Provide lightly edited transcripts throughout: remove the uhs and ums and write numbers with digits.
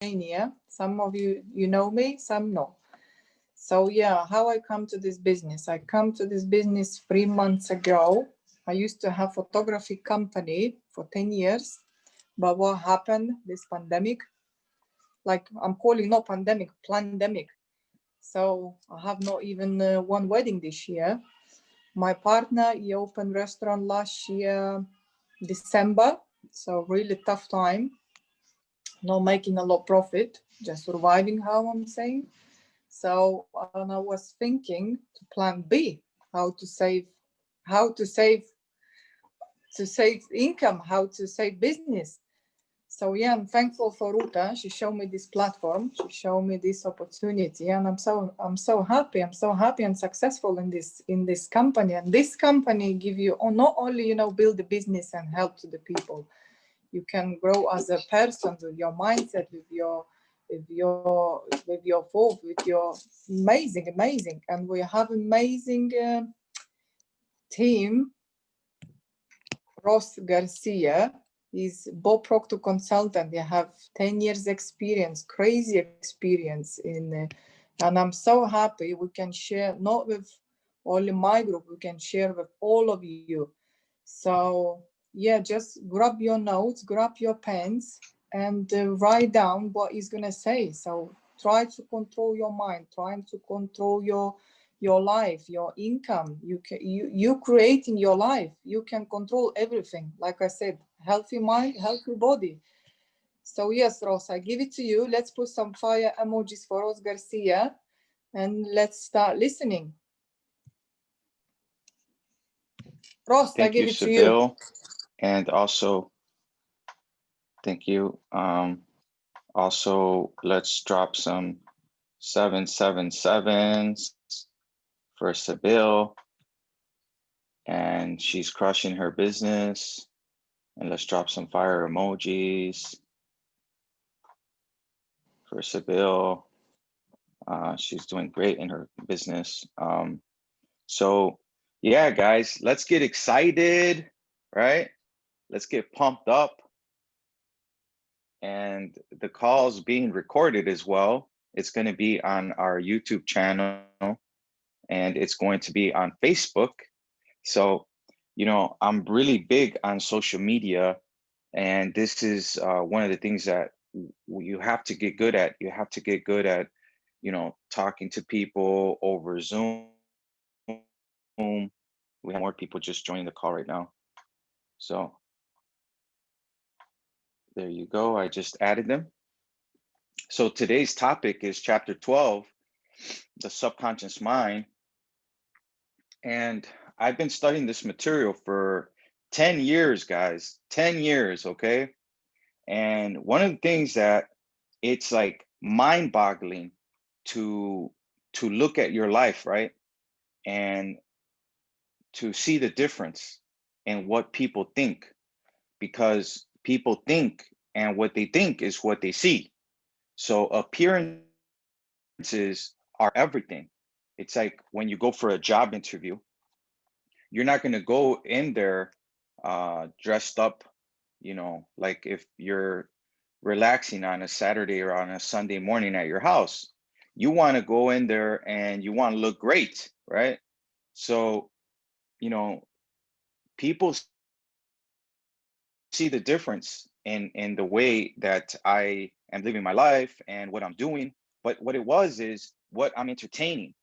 Romania. Some of you know me, some no. So yeah, how I come to this business? I come to this business 3 months ago. I used to have photography company for 10 years. But what happened, this pandemic, like I'm calling no pandemic, plandemic. So I have not even one wedding this year. My partner, he opened restaurant last year, December. So really tough time. Not making a lot profit, just surviving, how I'm saying. So and I was thinking to plan B, how to save, how to save, to save income, how to save business. So yeah, I'm thankful for Ruta. She showed me this platform. She showed me this opportunity, and I'm so happy. I'm so happy and successful in this company. And this company give you not only build the business and help to the people. You can grow as a person with your mindset, with your thought, with your amazing. And we have amazing team. Ross Garcia is Bob Proctor consultant. They have 10 years experience, crazy experience and I'm so happy we can share, not with only my group, we can share with all of you. So yeah, just grab your notes, grab your pens, and write down what he's gonna say. So try to control your mind, trying to control your life, your income. You creating your life. You can control everything. Like I said, healthy mind, healthy body. So yes, Ross, I give it to you. Let's put some fire emojis for Ross Garcia, and let's start listening. Ross, I give it to you. Thank you, Seville. And also, thank you. Also, let's drop some 777s for Seville. And she's crushing her business. And let's drop some fire emojis for Seville. She's doing great in her business. So yeah, guys, let's get excited, right? Let's get pumped up. And the call's being recorded as well. It's going to be on our YouTube channel, and it's going to be on Facebook. So, I'm really big on social media, and this is one of the things that you have to get good at. You have to get good at, talking to people over Zoom. We have more people just joining the call right now. So there you go. I just added them. So today's topic is chapter 12, the subconscious mind. And I've been studying this material for 10 years, guys, 10 years, okay? And one of the things that it's like mind-boggling to look at your life, right? And to see the difference in what people think, because people think and what they think is what they see. So appearances are everything. It's like when you go for a job interview, you're not going to go in there dressed up, like if you're relaxing on a Saturday or on a Sunday morning at your house. You want to go in there and you want to look great, right? So, people see the difference in the way that I am living my life and what I'm doing. But what it was is what I'm entertaining,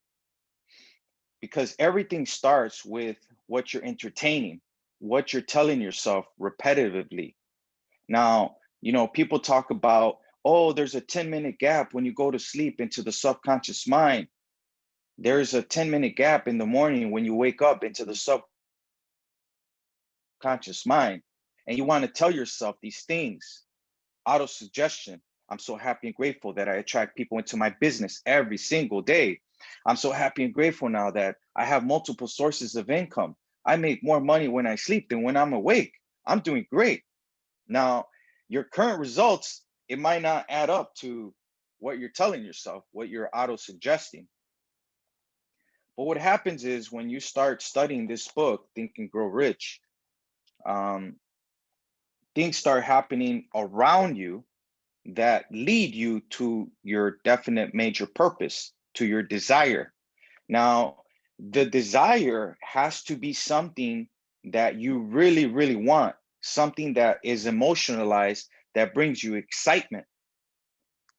because everything starts with what you're entertaining, what you're telling yourself repetitively. Now, people talk about, oh, there's a 10-minute gap when you go to sleep into the subconscious mind. There's a 10-minute gap in the morning when you wake up into the subconscious mind. And you want to tell yourself these things. Auto suggestion. I'm so happy and grateful that I attract people into my business every single day. I'm so happy and grateful now that I have multiple sources of income. I make more money when I sleep than when I'm awake. I'm doing great. Now, your current results, it might not add up to what you're telling yourself, what you're auto suggesting. But what happens is when you start studying this book, Think and Grow Rich, things start happening around you that lead you to your definite major purpose, to your desire. Now, the desire has to be something that you really, really want, something that is emotionalized, that brings you excitement.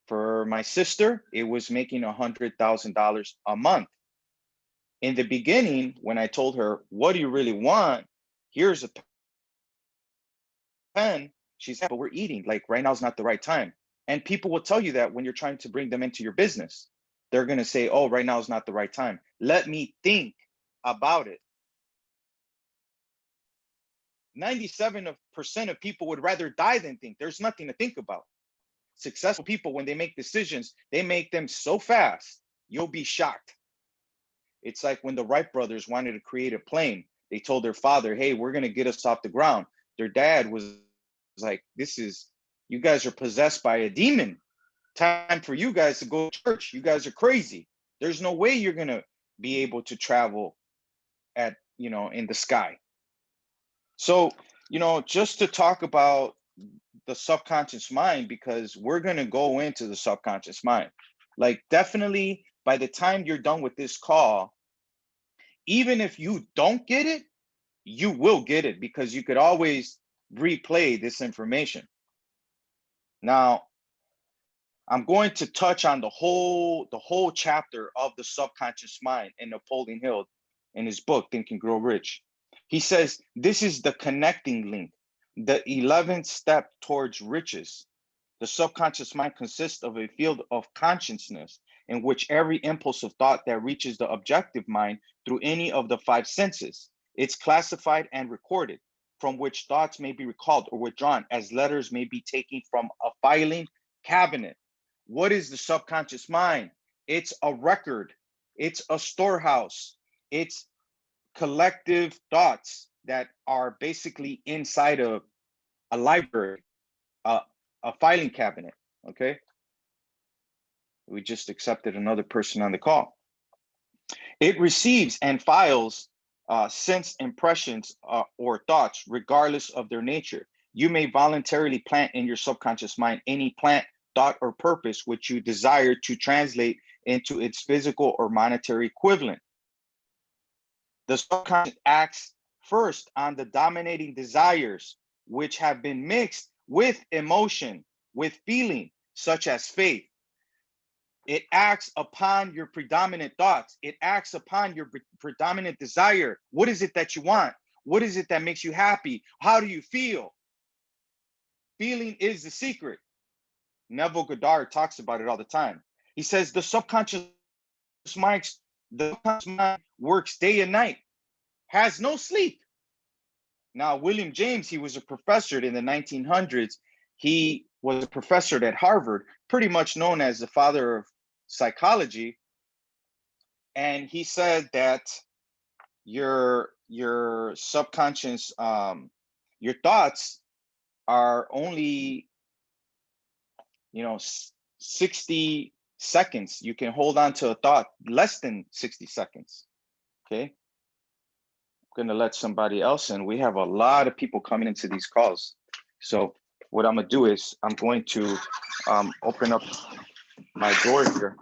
For my sister, it was making $100,000 a month. In the beginning, when I told her, what do you really want? Here's a pen. She said, but we're eating. Like right now is not the right time. And people will tell you that when you're trying to bring them into your business. They're going to say, oh, right now is not the right time. Let me think about it. 97% of people would rather die than think. There's nothing to think about. Successful people, when they make decisions, they make them so fast, you'll be shocked. It's like when the Wright brothers wanted to create a plane, they told their father, hey, we're going to get us off the ground. Their dad was like, you guys are possessed by a demon. Time for you guys to go to church. You guys are crazy. There's no way you're going to be able to travel in the sky. So, just to talk about the subconscious mind, because we're going to go into the subconscious mind. Like, definitely by the time you're done with this call, even if you don't get it, you will get it, because you could always replay this information. Now, I'm going to touch on the whole chapter of the subconscious mind in Napoleon Hill in his book, Think and Grow Rich. He says, this is the connecting link, the 11th step towards riches. The subconscious mind consists of a field of consciousness in which every impulse of thought that reaches the objective mind through any of the 5 senses, it's classified and recorded, from which thoughts may be recalled or withdrawn as letters may be taken from a filing cabinet. What is the subconscious mind? It's a record. It's a storehouse. It's collective thoughts that are basically inside of a library, a filing cabinet. Okay. We just accepted another person on the call. It receives and files sense impressions or thoughts, regardless of their nature. You may voluntarily plant in your subconscious mind any plant, thought, or purpose which you desire to translate into its physical or monetary equivalent. The subconscious acts first on the dominating desires, which have been mixed with emotion, with feeling, such as faith. It acts upon your predominant thoughts. It acts upon your predominant desire. What is it that you want? What is it that makes you happy? How do you feel? Feeling is the secret. Neville Goddard talks about it all the time. He says the subconscious mind works day and night, has no sleep. Now, William James, he was a professor in the 1900s. He was a professor at Harvard, pretty much known as the father of psychology. And he said that your subconscious, your thoughts are only, 60 seconds. You can hold on to a thought less than 60 seconds. Okay. I'm going to let somebody else in. We have a lot of people coming into these calls. So what I'm going to do is I'm going to open up my door here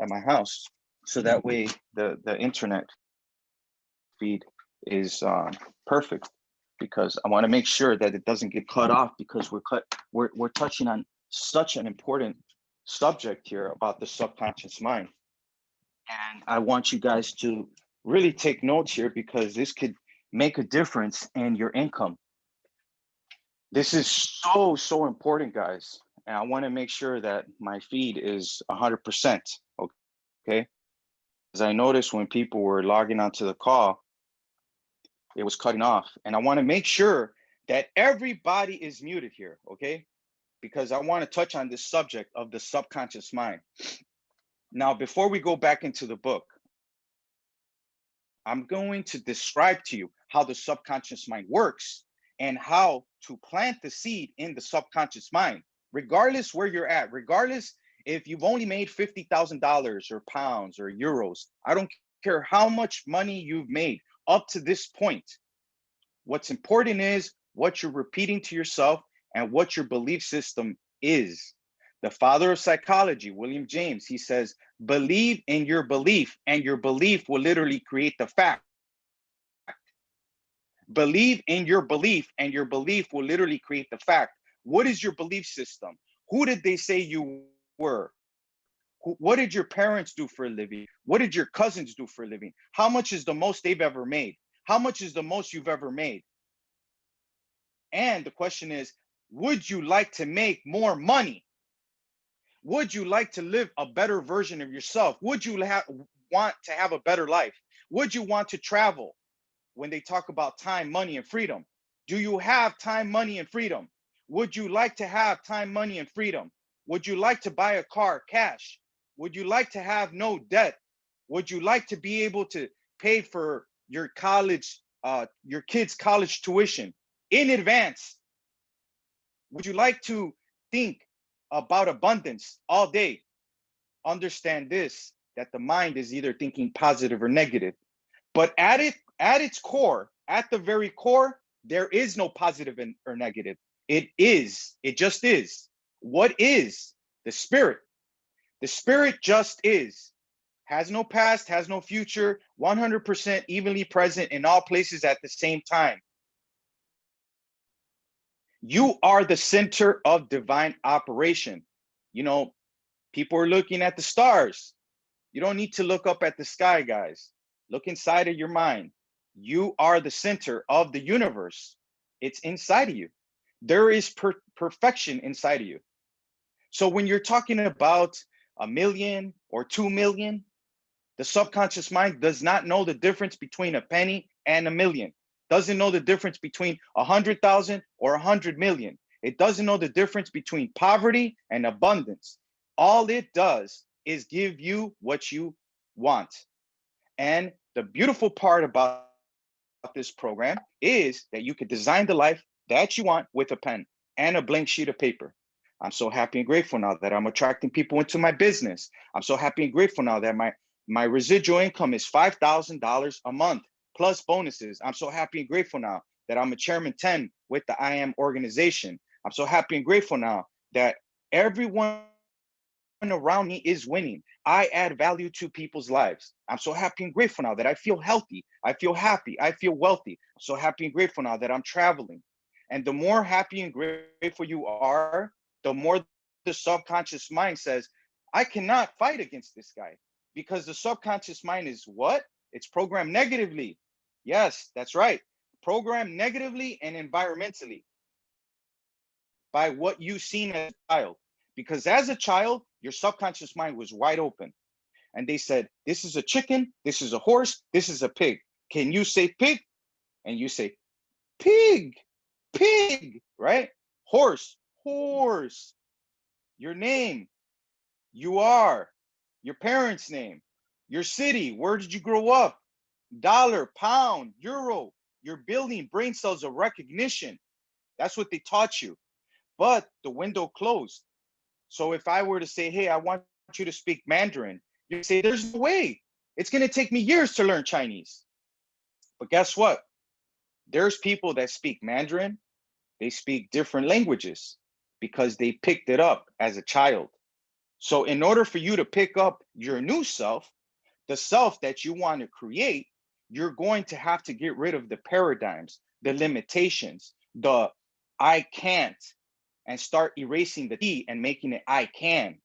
at my house, so that way the internet feed is perfect, because I want to make sure that it doesn't get cut off, because we're touching on such an important subject here about the subconscious mind. And I want you guys to really take notes here, because this could make a difference in your income. This is so important, guys. And I want to make sure that my feed is 100%. Okay. As I noticed when people were logging onto the call, it was cutting off. And I want to make sure that everybody is muted here. Okay. Because I want to touch on this subject of the subconscious mind. Now, before we go back into the book, I'm going to describe to you how the subconscious mind works and how to plant the seed in the subconscious mind, regardless where you're at, regardless if you've only made $50,000 or pounds or euros. I don't care how much money you've made up to this point. What's important is what you're repeating to yourself and what your belief system is. The father of psychology, William James, he says, believe in your belief, and your belief will literally create the fact. Believe in your belief, and your belief will literally create the fact. What is your belief system? Who did they say you were? What did your parents do for a living? What did your cousins do for a living? How much is the most they've ever made? How much is the most you've ever made? And the question is, would you like to make more money? Would you like to live a better version of yourself? Would you want to have a better life? Would you want to travel? When they talk about time, money, and freedom, do you have time, money, and freedom? Would you like to have time, money, and freedom? Would you like to buy a car cash? Would you like to have no debt? Would you like to be able to pay for your college, your kids' college tuition in advance? Would you like to think about abundance all day? Understand this, that the mind is either thinking positive or negative. But at its core, at the very core, there is no positive or negative. It just is. What is? The spirit. The spirit just is. Has no past, has no future, 100% evenly present in all places at the same time. You are the center of divine operation. You know, people are looking at the stars. You don't need to look up at the sky, guys. Look inside of your mind. You are the center of the universe. It's inside of you. There is perfection inside of you. So when you're talking about 1 million or 2 million, the subconscious mind does not know the difference between a penny and a million. Doesn't know the difference between 100,000 or 100 million. It doesn't know the difference between poverty and abundance. All it does is give you what you want. And the beautiful part about this program is that you could design the life that you want with a pen and a blank sheet of paper. I'm so happy and grateful now that I'm attracting people into my business. I'm so happy and grateful now that my residual income is $5,000 a month plus bonuses. I'm so happy and grateful now that I'm a chairman 10 with the I Am organization. I'm so happy and grateful now that everyone around me is winning. I add value to people's lives. I'm so happy and grateful now that I feel healthy. I feel happy. I feel wealthy. I'm so happy and grateful now that I'm traveling. And the more happy and grateful you are, the more the subconscious mind says, I cannot fight against this guy, because the subconscious mind is what? It's programmed negatively. Yes, that's right. Programmed negatively and environmentally by what you've seen as a child. Because as a child, your subconscious mind was wide open. And they said, this is a chicken, this is a horse, this is a pig. Can you say pig? And you say, pig, pig, right? Horse, horse. Your name, you are. Your parents' name, your city, where did you grow up? Dollar, pound, euro. You're building brain cells of recognition. That's what they taught you. But the window closed. So if I were to say, hey, I want you to speak Mandarin, you say, there's no way. It's going to take me years to learn Chinese. But guess what? There's people that speak Mandarin. They speak different languages because they picked it up as a child. So in order for you to pick up your new self, the self that you want to create, you're going to have to get rid of the paradigms, the limitations, the I can't, and start erasing the T and making it I can.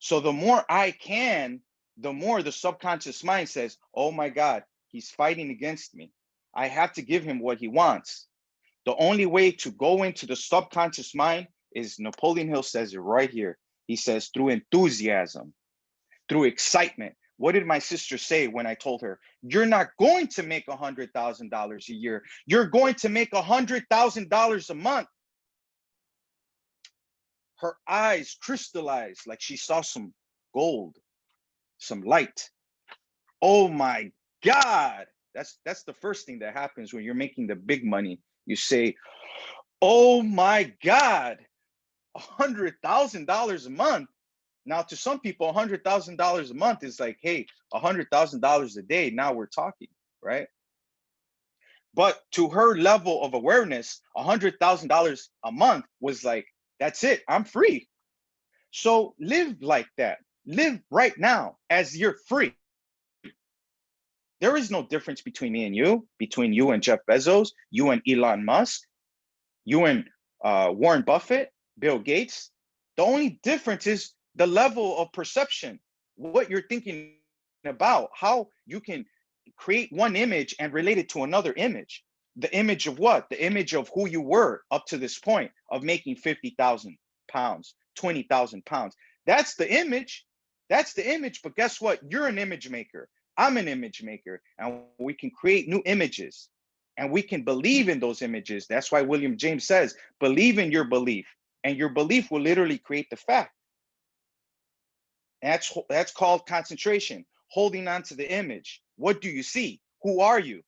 So the more I can, the more the subconscious mind says, oh my God, he's fighting against me. I have to give him what he wants. The only way to go into the subconscious mind is, Napoleon Hill says it right here. He says, through enthusiasm, through excitement. What did my sister say when I told her, you're not going to make $100,000 a year. You're going to make $100,000 a month. Her eyes crystallized like she saw some gold, some light. Oh my God. That's the first thing that happens when you're making the big money. You say, oh my God, $100,000 a month. Now, to some people, $100,000 a month is like, hey, $100,000 a day. Now we're talking, right? But to her level of awareness, $100,000 a month was like, that's it, I'm free. So live like that. Live right now as you're free. There is no difference between me and you, between you and Jeff Bezos, you and Elon Musk, you and Warren Buffett, Bill Gates. The only difference is the level of perception, what you're thinking about, how you can create one image and relate it to another image. The image of what? The image of who you were up to this point of making 50,000 pounds, 20,000 pounds. That's the image. That's the image. But guess what? You're an image maker. I'm an image maker. And we can create new images. And we can believe in those images. That's why William James says, believe in your belief. And your belief will literally create the fact. That's called concentration, holding on to the image. What do you see? Who are you?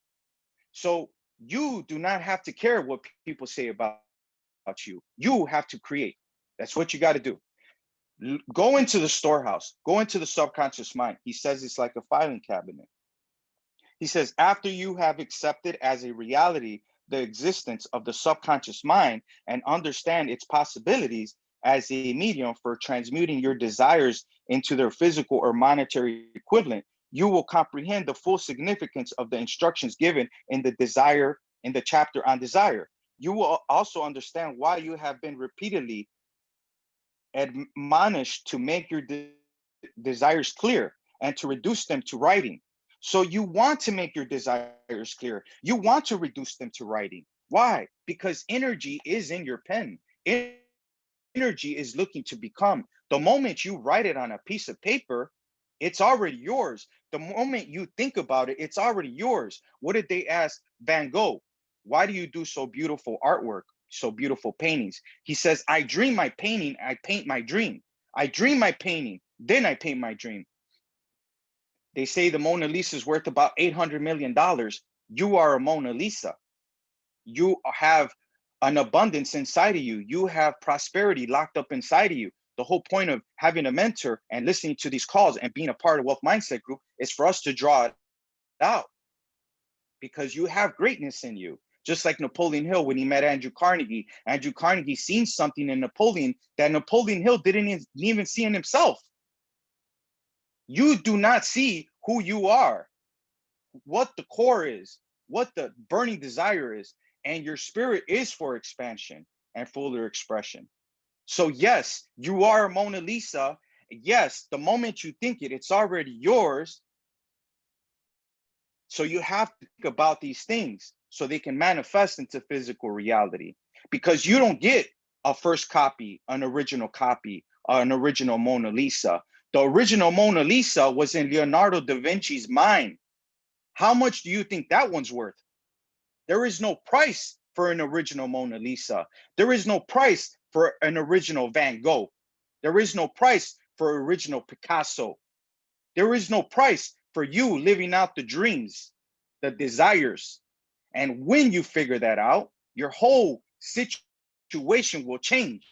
So you do not have to care what people say about you. You have to create. That's what you got to do. Go into the storehouse, go into the subconscious mind. He says it's like a filing cabinet. He says, after you have accepted as a reality the existence of the subconscious mind and understand its possibilities as a medium for transmuting your desires into their physical or monetary equivalent, you will comprehend the full significance of the instructions given in the chapter on desire. You will also understand why you have been repeatedly admonished to make your desires clear and to reduce them to writing. So you want to make your desires clear. You want to reduce them to writing. Why? Because energy is in your pen. Energy is looking to become. The moment you write it on a piece of paper, it's already yours. The moment you think about it, it's already yours. What did they ask Van Gogh? Why do you do so beautiful artwork, so beautiful paintings? He says, I dream my painting, I paint my dream. I dream my painting, then I paint my dream. They say the Mona Lisa is worth about $800 million. You are a Mona Lisa. You have an abundance inside of you. You have prosperity locked up inside of you. The whole point of having a mentor and listening to these calls and being a part of Wealth Mindset Group is for us to draw it out, because you have greatness in you. Just like Napoleon Hill, when he met Andrew Carnegie seen something in Napoleon that Napoleon Hill didn't even see in himself. You do not see who you are, what the core is, what the burning desire is, and your spirit is for expansion and fuller expression. So yes, you are a Mona Lisa. Yes, the moment you think it, it's already yours. So you have to think about these things so they can manifest into physical reality, because you don't get a first copy, an original copy, an original Mona Lisa. The original Mona Lisa was in Leonardo da Vinci's mind. How much do you think that one's worth? There is no price for an original Mona Lisa. There is no price for an original Van Gogh. There is no price for original Picasso. There is no price for you living out the dreams, the desires. And when you figure that out, your whole situation will change.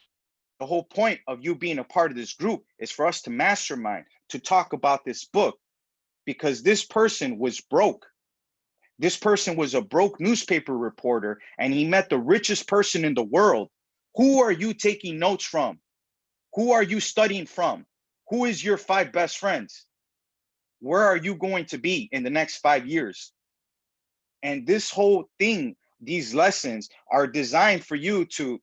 The whole point of you being a part of this group is for us to mastermind, to talk about this book, because this person was broke. This person was a broke newspaper reporter, and he met the richest person in the world. Who are you taking notes from? Who are you studying from? Who is your 5 best friends? Where are you going to be in the next 5 years? And this whole thing, these lessons are designed for you to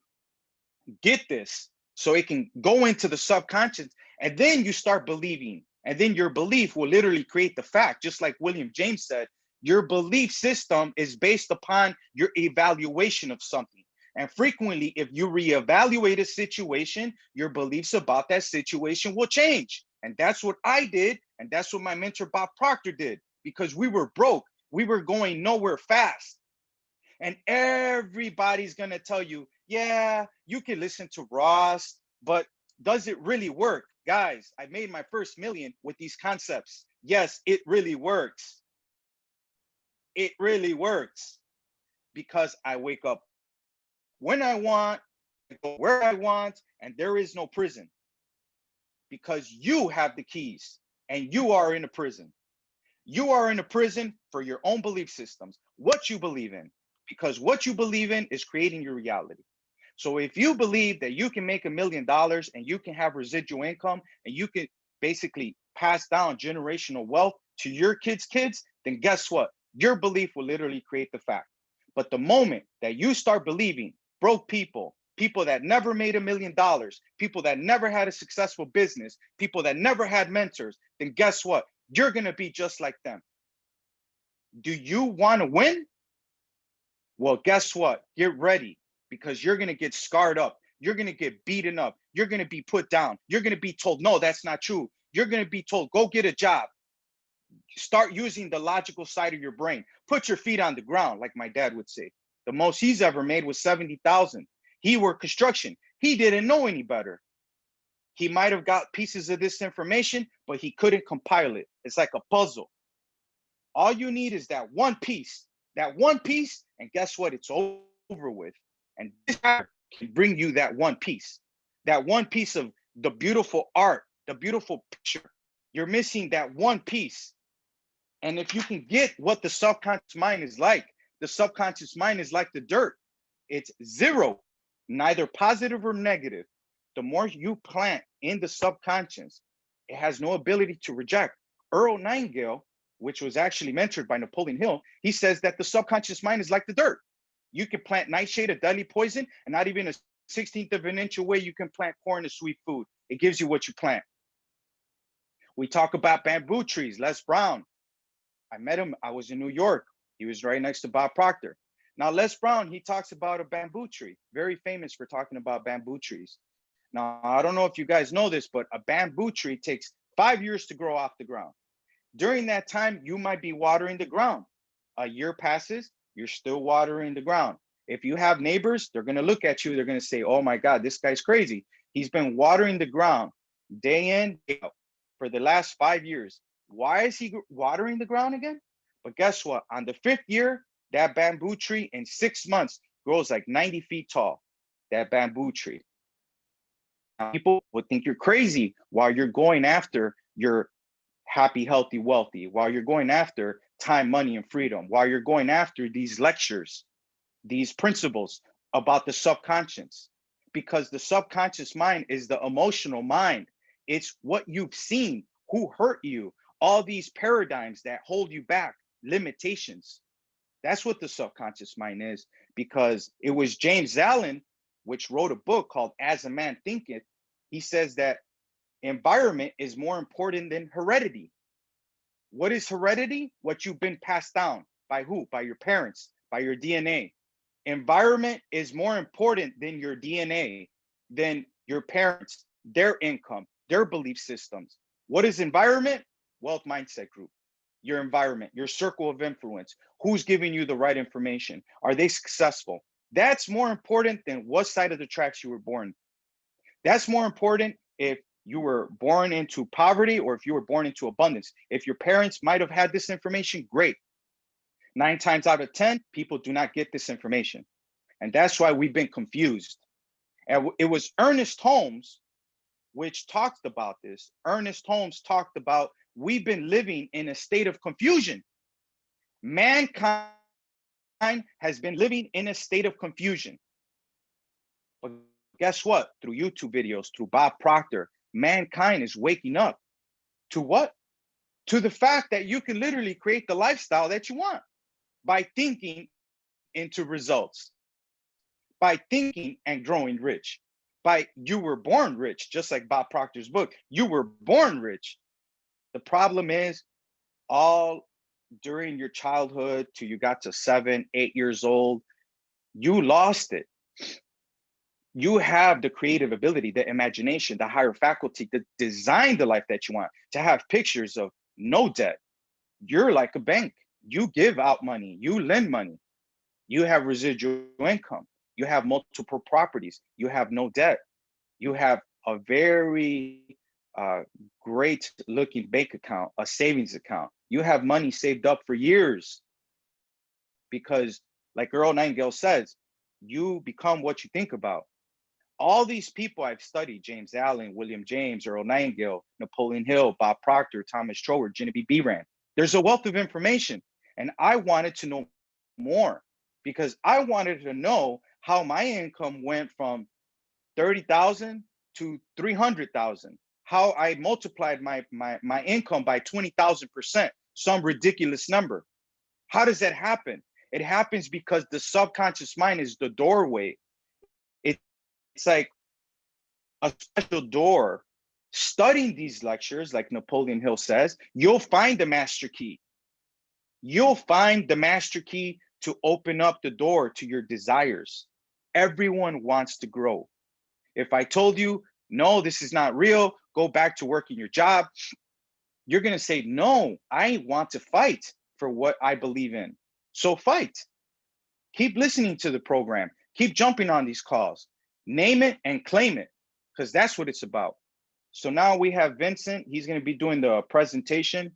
get this so it can go into the subconscious, and then you start believing. And then your belief will literally create the fact. Just like William James said, your belief system is based upon your evaluation of something. And frequently, if you reevaluate a situation, your beliefs about that situation will change. And that's what I did. And that's what my mentor, Bob Proctor, did, because we were broke. We were going nowhere fast. And everybody's going to tell you, yeah, you can listen to Ross, but does it really work? Guys, I made my first million with these concepts. Yes, it really works. It really works, because I wake up when I want, I go where I want, and there is no prison, because you have the keys and you are in a prison. You are in a prison for your own belief systems, what you believe in, because what you believe in is creating your reality. So if you believe that you can make $1 million and you can have residual income and you can basically pass down generational wealth to your kids' kids, then guess what? Your belief will literally create the fact. But the moment that you start believing broke people, people that never made $1 million, people that never had a successful business, people that never had mentors, then guess what? You're going to be just like them. Do you want to win? Well, guess what? Get ready, because you're going to get scarred up. You're going to get beaten up. You're going to be put down. You're going to be told, no, that's not true. You're going to be told, go get a job. Start using the logical side of your brain. Put your feet on the ground, like my dad would say. The most he's ever made was 70,000. He worked construction. He didn't know any better. He might have got pieces of this information, but he couldn't compile it. It's like a puzzle. All you need is that one piece, and guess what? It's over with. And this can bring you that one piece of the beautiful art, the beautiful picture. You're missing that one piece. And if you can get what the subconscious mind is like, the subconscious mind is like the dirt. It's zero, neither positive or negative. The more you plant in the subconscious, it has no ability to reject. Earl Nightingale, which was actually mentored by Napoleon Hill, he says that the subconscious mind is like the dirt. You can plant nightshade, a deadly poison, and not even a 16th of an inch away, you can plant corn, a sweet food. It gives you what you plant. We talk about bamboo trees. Les Brown, I met him. I was in New York. He was right next to Bob Proctor. Now, Les Brown, he talks about a bamboo tree, very famous for talking about bamboo trees. Now, I don't know if you guys know this, but a bamboo tree takes 5 years to grow off the ground. During that time, you might be watering the ground. A year passes, you're still watering the ground. If you have neighbors, they're going to look at you. They're going to say, oh my God, this guy's crazy. He's been watering the ground day in, day out for the last 5 years. Why is he watering the ground again? But guess what? On the 5th year, that bamboo tree in 6 months grows like 90 feet tall, that bamboo tree. Now, people would think you're crazy while you're going after your happy, healthy, wealthy, while you're going after time, money, and freedom, while you're going after these lectures, these principles about the subconscious, because the subconscious mind is the emotional mind. It's what you've seen, who hurt you, all these paradigms that hold you back, limitations. That's what the subconscious mind is, because it was James Allen, which wrote a book called As a Man Thinketh. He says that environment is more important than heredity. What is heredity? What you've been passed down by who? By your parents, by your DNA. Environment is more important than your DNA, than your parents, their income, their belief systems. What is environment? Wealth Mindset Group. Your environment, your circle of influence. Who's giving you the right information? Are they successful? That's more important than what side of the tracks you were born. That's more important if you were born into poverty or if you were born into abundance. If your parents might have had this information, great. 9 times out of 10, people do not get this information. And that's why we've been confused. And it was Ernest Holmes which talked about this. Ernest Holmes talked about we've been living in a state of confusion. Mankind has been living in a state of confusion. But guess what? Through YouTube videos, through Bob Proctor, mankind is waking up to what? To the fact that you can literally create the lifestyle that you want by thinking into results, by thinking and growing rich. You were born rich, just like Bob Proctor's book. You were born rich. The problem is, all during your childhood till you got to 7, 8 years old, you lost it. You have the creative ability, the imagination, the higher faculty to design the life that you want, to have pictures of no debt. You're like a bank. You give out money, you lend money, you have residual income, you have multiple properties, you have no debt, you have a very great looking bank account, a savings account. You have money saved up for years, because like Earl Nightingale says, you become what you think about. All these people I've studied, James Allen, William James, Earl Nightingale, Napoleon Hill, Bob Proctor, Thomas Troward, Genevieve Behrend, there's a wealth of information. And I wanted to know more, because I wanted to know how my income went from 30,000 to 300,000. How I multiplied my income by 20,000%, some ridiculous number. How does that happen? It happens because the subconscious mind is the doorway. It's like a special door. Studying these lectures, like Napoleon Hill says, you'll find the master key. You'll find the master key to open up the door to your desires. Everyone wants to grow. If I told you, no, this is not real, go back to working your job, you're going to say, no, I want to fight for what I believe in. So fight. Keep listening to the program. Keep jumping on these calls. Name it and claim it, because that's what it's about. So now we have Vincent. He's going to be doing the presentation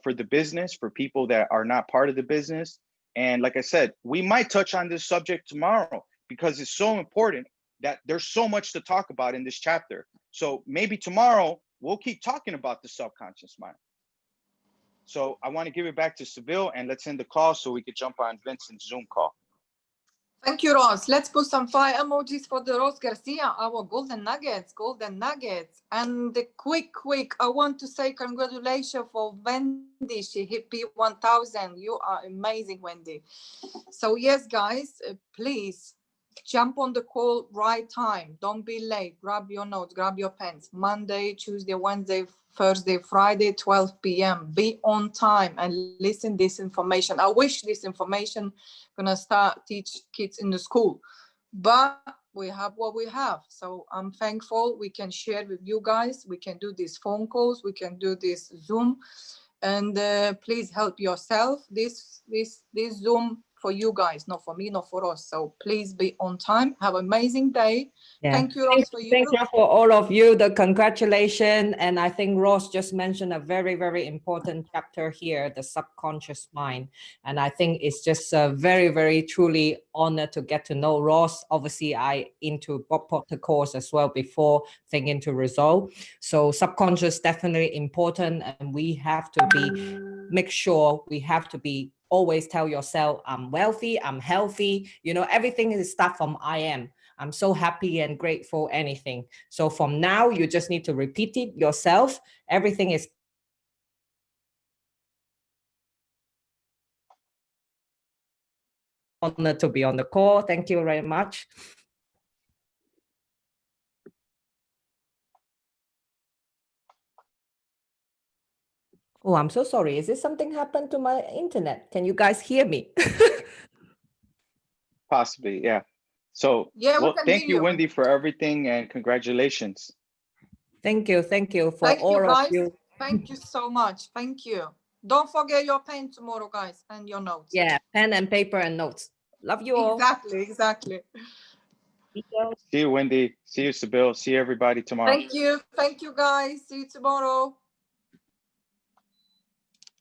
for the business, for people that are not part of the business. And like I said, we might touch on this subject tomorrow because it's so important that there's so much to talk about in this chapter. So maybe tomorrow we'll keep talking about the subconscious mind. So I want to give it back to Seville, and let's end the call so we could jump on Vincent's Zoom call. Thank you, Ross. Let's put some fire emojis for the Ross Garcia, our golden nuggets. And quick, I want to say congratulations for Wendy. She hit P1000. You are amazing, Wendy. So yes, guys, please jump on the call right time. Don't be late. Grab your notes, grab your pens. Monday, Tuesday, Wednesday, Thursday, Friday, 12 p.m. Be on time and listen this information. I wish this information gonna start teach kids in the school, but we have what we have. So I'm thankful we can share with you guys. We can do these phone calls. We can do this Zoom, and please help yourself. This Zoom for you guys, not for me, not for us. So please be on time. Have an amazing day. Yeah. Thank you, Ross, for you. Thank you for all of you, the congratulations. And I think Ross just mentioned a very, very important chapter here, the subconscious mind. And I think it's just a very, very truly honor to get to know Ross. Obviously, I into Bob Potter course as well before thinking to resolve. So subconscious definitely important, and we have to make sure we have to be always tell yourself, I'm wealthy, I'm healthy, you know, everything is start from I am. I'm so happy and grateful, anything. So from now, you just need to repeat it yourself. Everything is honored to be on the call. Thank you very much. Oh, I'm so sorry. Is this something happened to my internet? Can you guys hear me? Possibly, yeah. So, Yeah, well, thank you, Wendy, for everything, and congratulations. Thank you for thank all you, guys. of you. Thank you so much. Thank you. Don't forget your pen tomorrow, guys, and your notes. Yeah, pen and paper and notes. Love you all. Exactly. See you, Wendy. See you, Seville. See everybody tomorrow. Thank you, guys. See you tomorrow.